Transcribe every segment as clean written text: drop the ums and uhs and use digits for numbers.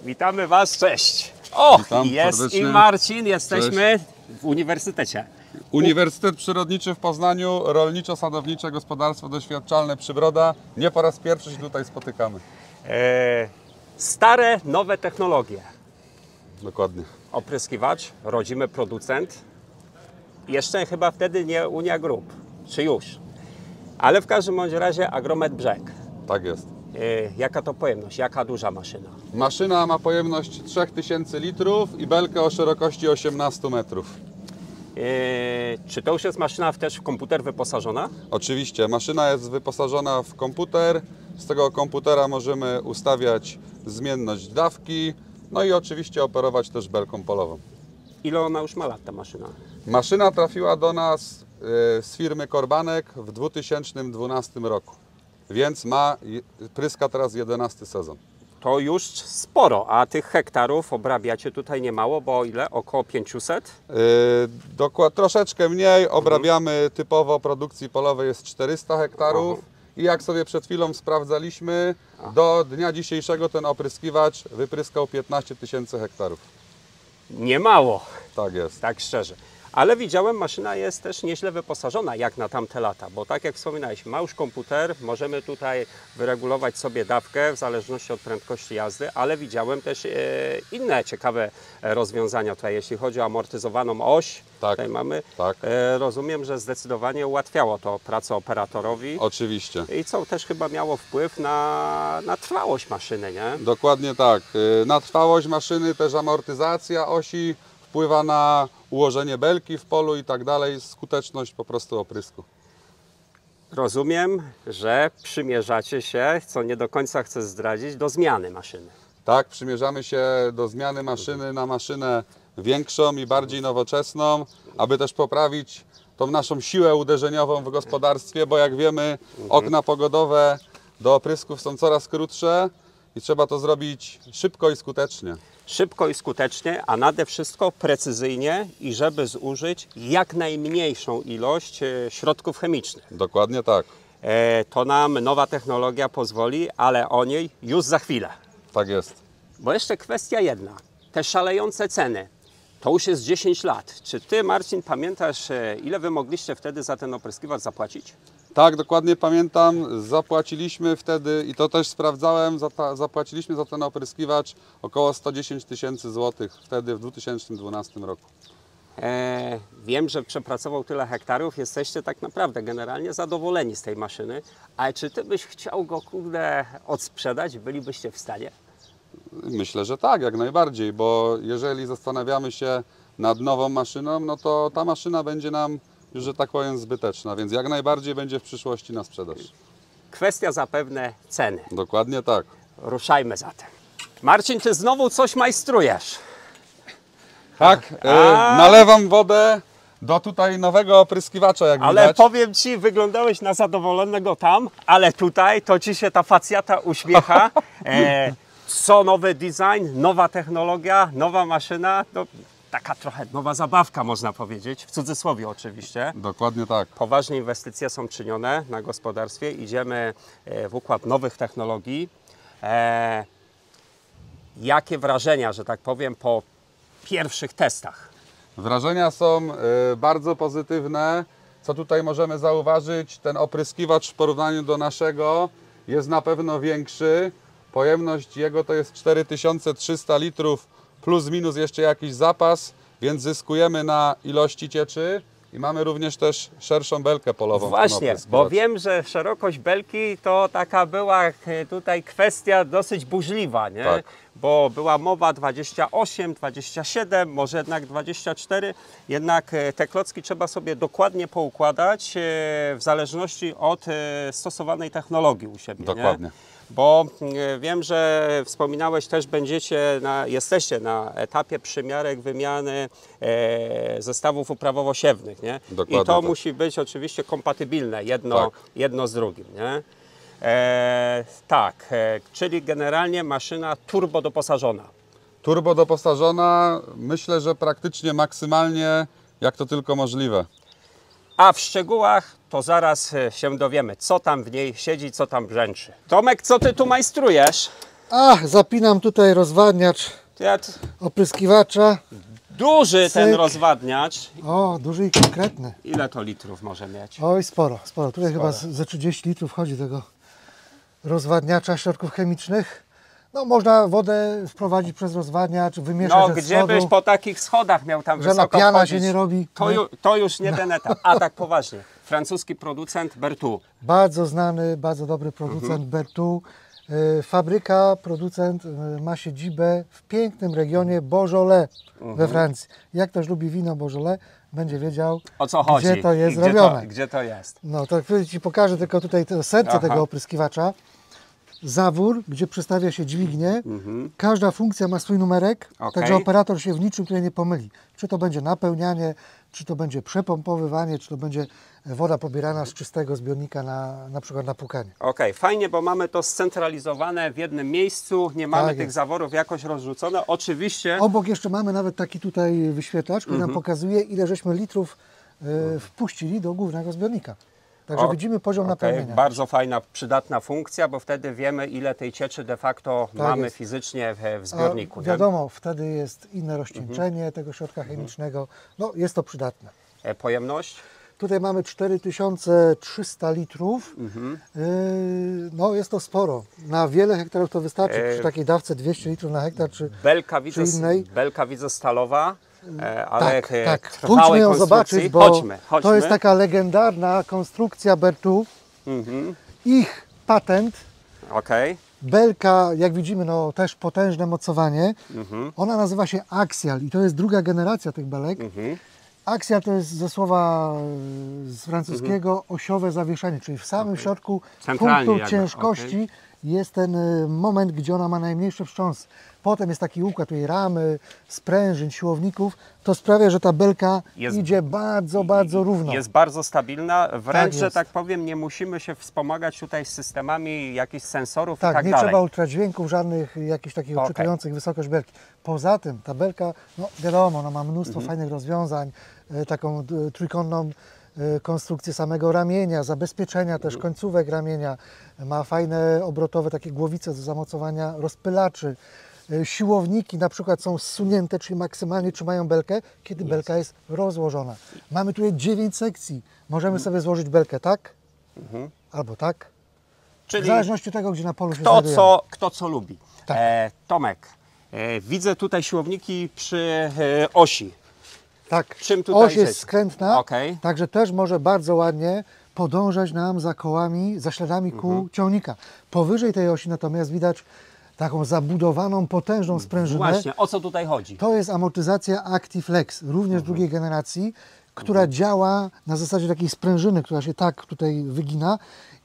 Witamy Was, cześć. O, Witam jest serdecznie. i Marcin, jesteśmy w uniwersytecie. Uniwersytet Przyrodniczy w Poznaniu, Rolniczo-Sadownicze Gospodarstwo Doświadczalne Przybroda. Nie po raz pierwszy się tutaj spotykamy. Stare, nowe technologie. Dokładnie. Opryskiwacz, rodzimy producent. Jeszcze chyba wtedy nie Unia Group, czy już. Ale w każdym bądź razie Agromet Brzeg. Tak jest. Jaka to pojemność, jaka duża maszyna? Maszyna ma pojemność 3000 litrów i belkę o szerokości 18 metrów. Czy to już jest maszyna też w komputer wyposażona? Oczywiście, maszyna jest wyposażona w komputer. Z tego komputera możemy ustawiać zmienność dawki, no i oczywiście operować też belką polową. Ile ona już ma lat, ta maszyna? Maszyna trafiła do nas z firmy Korbanek w 2012 roku, więc pryska teraz 11 sezon. To już sporo, a tych hektarów obrabiacie tutaj niemało, bo ile? Około 500? Troszeczkę mniej, obrabiamy typowo produkcji polowej jest 400 hektarów i jak sobie przed chwilą sprawdzaliśmy, do dnia dzisiejszego ten opryskiwacz wypryskał 15 000 hektarów. Niemało, Tak jest. tak szczerze. Ale widziałem, maszyna jest też nieźle wyposażona jak na tamte lata, bo tak jak wspominałeś, ma już komputer, możemy tutaj wyregulować sobie dawkę w zależności od prędkości jazdy, ale widziałem też inne ciekawe rozwiązania tutaj, jeśli chodzi o amortyzowaną oś. Tak, tutaj mamy. tak. Rozumiem, że zdecydowanie ułatwiało to pracę operatorowi. Oczywiście. I co też chyba miało wpływ na trwałość maszyny, nie? Dokładnie tak. Na trwałość maszyny, też amortyzacja osi wpływa na ułożenie belki w polu i tak dalej, skuteczność po prostu oprysku. Rozumiem, że przymierzacie się, co nie do końca chcę zdradzić, do zmiany maszyny. Tak, przymierzamy się do zmiany maszyny na maszynę większą i bardziej nowoczesną, aby też poprawić tą naszą siłę uderzeniową w gospodarstwie, bo jak wiemy, okna pogodowe do oprysków są coraz krótsze i trzeba to zrobić szybko i skutecznie. Szybko i skutecznie, a nade wszystko precyzyjnie i żeby zużyć jak najmniejszą ilość środków chemicznych. Dokładnie tak. To nam nowa technologia pozwoli, ale o niej już za chwilę. Tak jest. Bo jeszcze kwestia jedna. Te szalejące ceny. To już jest 10 lat. Czy Ty, Marcin, pamiętasz, ile Wy mogliście wtedy za ten opryskiwacz zapłacić? Tak, dokładnie pamiętam. Zapłaciliśmy wtedy, i to też sprawdzałem, zapłaciliśmy za ten opryskiwacz około 110 000 złotych wtedy w 2012 roku. Wiem, że przepracował tyle hektarów. Jesteście tak naprawdę generalnie zadowoleni z tej maszyny. Ale czy Ty byś chciał go, kurde, odsprzedać? Bylibyście w stanie? Myślę, że tak, jak najbardziej, bo jeżeli zastanawiamy się nad nową maszyną, no to ta maszyna będzie nam już, że tak powiem, zbyteczna, więc jak najbardziej będzie w przyszłości na sprzedaż. Kwestia zapewne ceny. Dokładnie tak. Ruszajmy zatem. Marcin, Ty znowu coś majstrujesz. Tak, nalewam wodę do tutaj nowego opryskiwacza, jak Ale widać. powiem Ci, wyglądałeś na zadowolonego tam, ale tutaj to Ci się ta facjata uśmiecha. Co nowy design, nowa technologia, nowa maszyna, no, taka trochę nowa zabawka, można powiedzieć, w cudzysłowie oczywiście. Dokładnie tak. Poważne inwestycje są czynione na gospodarstwie, idziemy w układ nowych technologii. Jakie wrażenia, że tak powiem, po pierwszych testach? Wrażenia są bardzo pozytywne. Co tutaj możemy zauważyć? Ten opryskiwacz w porównaniu do naszego jest na pewno większy. Pojemność jego to jest 4300 litrów plus minus jeszcze jakiś zapas, więc zyskujemy na ilości cieczy i mamy również też szerszą belkę polową. Właśnie, bo wiem, że szerokość belki to taka była tutaj kwestia dosyć burzliwa, nie? Tak. Bo była mowa 28, 27, może jednak 24, jednak te klocki trzeba sobie dokładnie poukładać w zależności od stosowanej technologii u siebie. Dokładnie. Nie? Bo wiem, że wspominałeś też, jesteście na etapie przymiarek wymiany zestawów uprawowo-siewnych, nie? Dokładnie I to tak. musi być oczywiście kompatybilne Tak. jedno z drugim, nie? Czyli generalnie maszyna turbo doposażona. Turbo doposażona, myślę, że praktycznie maksymalnie jak to tylko możliwe. A w szczegółach to zaraz się dowiemy, co tam w niej siedzi, co tam brzęczy. Tomek, co Ty tu majstrujesz? Zapinam tutaj rozwadniacz opryskiwacza. Duży ten Cyk. rozwadniacz. O, duży i konkretny. Ile to litrów może mieć? Oj, sporo. Tutaj chyba ze 30 litrów chodzi tego rozwadniacza środków chemicznych. No, można wodę wprowadzić przez rozwadniacz, wymieszać No, ze gdzie schodu, byś po takich schodach miał tam że na wysoko piana wchodzić? się nie robi. To już nie ten etap. A tak poważnie. Francuski producent Berthoud. Bardzo znany, bardzo dobry producent Berthoud. Fabryka, producent ma siedzibę w pięknym regionie Beaujolais we Francji. Jak ktoś lubi wino Beaujolais, będzie wiedział, O co chodzi? gdzie to jest I gdzie robione. Gdzie to jest? No to Ci pokażę tylko tutaj to serce Aha. tego opryskiwacza. Zawór, gdzie przestawia się dźwignię. Każda funkcja ma swój numerek, Okej. także operator się w niczym tutaj nie pomyli. Czy to będzie napełnianie, czy to będzie przepompowywanie, czy to będzie woda pobierana z czystego zbiornika na przykład na płukanie. Okej, fajnie, bo mamy to scentralizowane w jednym miejscu, nie mamy Tak tych jest. zaworów jakoś rozrzucone. Oczywiście Obok jeszcze mamy nawet taki tutaj wyświetlacz, który nam pokazuje, ile żeśmy litrów wpuścili do głównego zbiornika. Także widzimy poziom napełnienia. bardzo fajna, przydatna funkcja, bo wtedy wiemy, ile tej cieczy de facto mamy jest. fizycznie w A zbiorniku. nie? wiadomo, wtedy jest inne rozcieńczenie tego środka chemicznego. No, jest to przydatne. Pojemność? Tutaj mamy 4300 litrów. No, jest to sporo. Na wiele hektarów to wystarczy. Przy takiej dawce 200 litrów na hektar, czy innej. Belka widzę stalowa, ale Tak. trwałej Pójdźmy ją konstrukcji. zobaczyć, bo Chodźmy. to jest taka legendarna konstrukcja Berthoud. Ich patent. Okej. Belka, jak widzimy, no też potężne mocowanie. Ona nazywa się Axial i to jest druga generacja tych belek. Axial to jest ze słowa z francuskiego osiowe zawieszenie, czyli w samym środku Centralnie punktu jakby, ciężkości jest ten moment, gdzie ona ma najmniejsze wstrząsy. Potem jest taki układ tutaj ramy, sprężyn, siłowników. To sprawia, że ta belka idzie bardzo, bardzo równo. Jest bardzo stabilna, wręcz, że jest. tak powiem, nie musimy się wspomagać tutaj z systemami jakichś sensorów i Tak, tak nie dalej. trzeba ultradźwięków, żadnych jakichś takich odczytujących wysokość belki. Poza tym ta belka, no wiadomo, ona ma mnóstwo fajnych rozwiązań, taką trójkątną konstrukcję samego ramienia, zabezpieczenia też końcówek ramienia, ma fajne obrotowe takie głowice do zamocowania rozpylaczy. Siłowniki na przykład są zsunięte, czyli maksymalnie trzymają belkę, kiedy belka jest rozłożona. Mamy tutaj 9 sekcji. Możemy sobie złożyć belkę tak albo tak. W Czyli zależności od tego, gdzie na polu się znajdujemy. kto co lubi. Tak. Tomek, widzę tutaj siłowniki przy osi. Tak, Czym tutaj oś jest siedzi? skrętna, Okej. także też może bardzo ładnie podążać nam za kołami, za śladami kół ciągnika. Powyżej tej osi natomiast widać taką zabudowaną, potężną sprężynę. Właśnie, o co tutaj chodzi? To jest amortyzacja ActiFlex, również drugiej generacji, która działa na zasadzie takiej sprężyny, która się tak tutaj wygina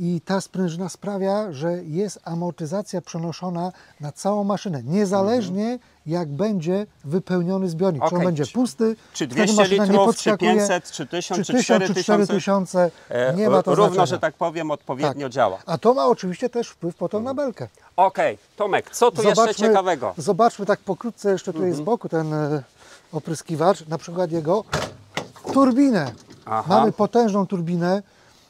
i ta sprężyna sprawia, że jest amortyzacja przenoszona na całą maszynę, niezależnie jak będzie wypełniony zbiornik. Czy on Okej. będzie pusty, Czy wtedy 200 maszyna nie litrów, czy podskakuje, 500, czy 1000, czy 1000, 4000? 4000, nie ma to Równo, znaczenia. że tak powiem, odpowiednio Tak. działa. A to ma oczywiście też wpływ potem na belkę. Okej, Tomek, co tu jeszcze ciekawego? Zobaczmy tak pokrótce jeszcze tutaj z boku ten opryskiwacz, na przykład jego turbinę. Aha. Mamy potężną turbinę.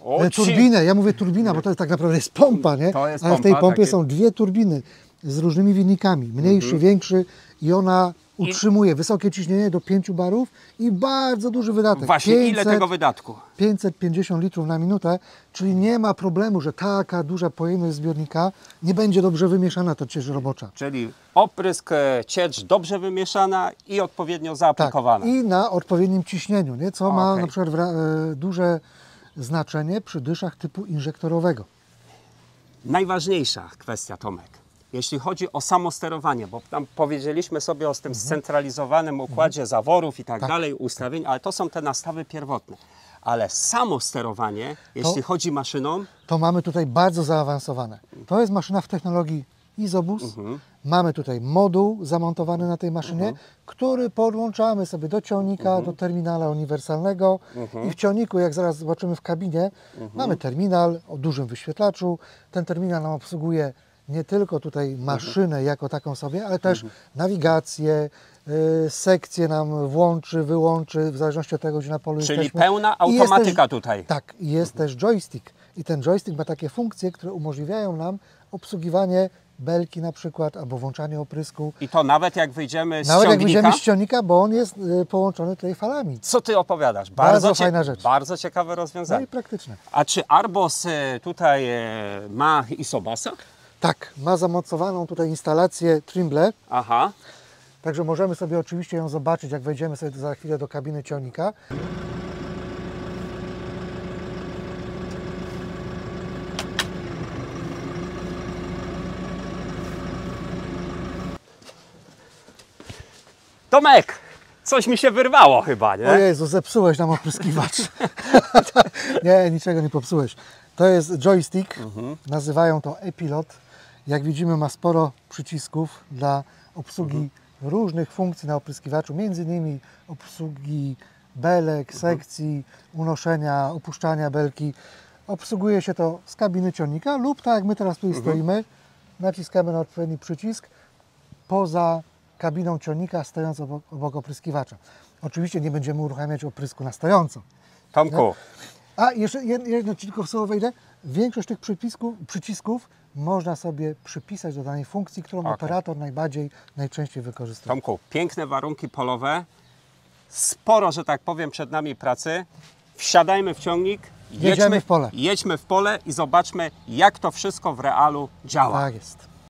O, Turbinę, ja mówię turbina, bo to jest tak naprawdę jest pompa, nie? To jest ale w tej pompa, pompie takie- są dwie turbiny z różnymi wynikami, mniejszy, większy i ona utrzymuje wysokie ciśnienie do 5 barów i bardzo duży wydatek. Właśnie, ile tego wydatku? 550 litrów na minutę, czyli nie ma problemu, że taka duża pojemność zbiornika nie będzie dobrze wymieszana ta ciecz robocza. Czyli oprysk, ciecz dobrze wymieszana i odpowiednio Tak, zaaplikowana. i na odpowiednim ciśnieniu, nie? Co ma Okej. na przykład duże znaczenie przy dyszach typu inżektorowego. Najważniejsza kwestia, Tomek, jeśli chodzi o samosterowanie, bo tam powiedzieliśmy sobie o tym scentralizowanym układzie zaworów i tak dalej, ustawień, ale to są te nastawy pierwotne. Ale samosterowanie, jeśli chodzi maszyną, To mamy tutaj bardzo zaawansowane. To jest maszyna w technologii Isobus. Mamy tutaj moduł zamontowany na tej maszynie, który podłączamy sobie do ciągnika, do terminala uniwersalnego i w ciągniku, jak zaraz zobaczymy w kabinie, mamy terminal o dużym wyświetlaczu. Ten terminal nam obsługuje nie tylko tutaj maszynę jako taką sobie, ale też nawigację, sekcję nam włączy, wyłączy, w zależności od tego, gdzie na polu czyli jesteśmy. pełna I jest automatyka też, tutaj. Tak, i jest też joystick. I ten joystick ma takie funkcje, które umożliwiają nam obsługiwanie belki na przykład, albo włączanie oprysku. I to nawet jak wyjdziemy z Nawet jak ciągnika? wyjdziemy z ciągnika, bo on jest połączony tutaj falami. Co ty opowiadasz? Bardzo fajna rzecz. Bardzo ciekawe No rozwiązanie. i praktyczne. A czy Arbos tutaj ma Isobasa? Tak, ma zamocowaną tutaj instalację Trimble, Aha. także możemy sobie oczywiście ją zobaczyć, jak wejdziemy sobie za chwilę do kabiny ciągnika. Tomek, coś mi się wyrwało chyba, nie? O Jezu, zepsułeś nam opryskiwacz. Nie, niczego nie popsułeś. To jest joystick, nazywają to Epilot. Jak widzimy, ma sporo przycisków dla obsługi różnych funkcji na opryskiwaczu, między innymi obsługi belek, sekcji, unoszenia, opuszczania belki. Obsługuje się to z kabiny ciągnika lub tak jak my teraz tutaj stoimy, naciskamy na odpowiedni przycisk poza kabiną ciągnika, stojąc obok opryskiwacza. Oczywiście nie będziemy uruchamiać oprysku na stojąco. Tomku, A jeszcze jedno tylko słowo wejdę. Większość tych przycisków można sobie przypisać do danej funkcji, którą operator najczęściej wykorzystuje. Tomku, piękne warunki polowe, sporo, że tak powiem, przed nami pracy. Wsiadajmy w ciągnik, Jedziemy w pole. jedźmy w pole i zobaczmy, jak to wszystko w realu działa. Tak jest.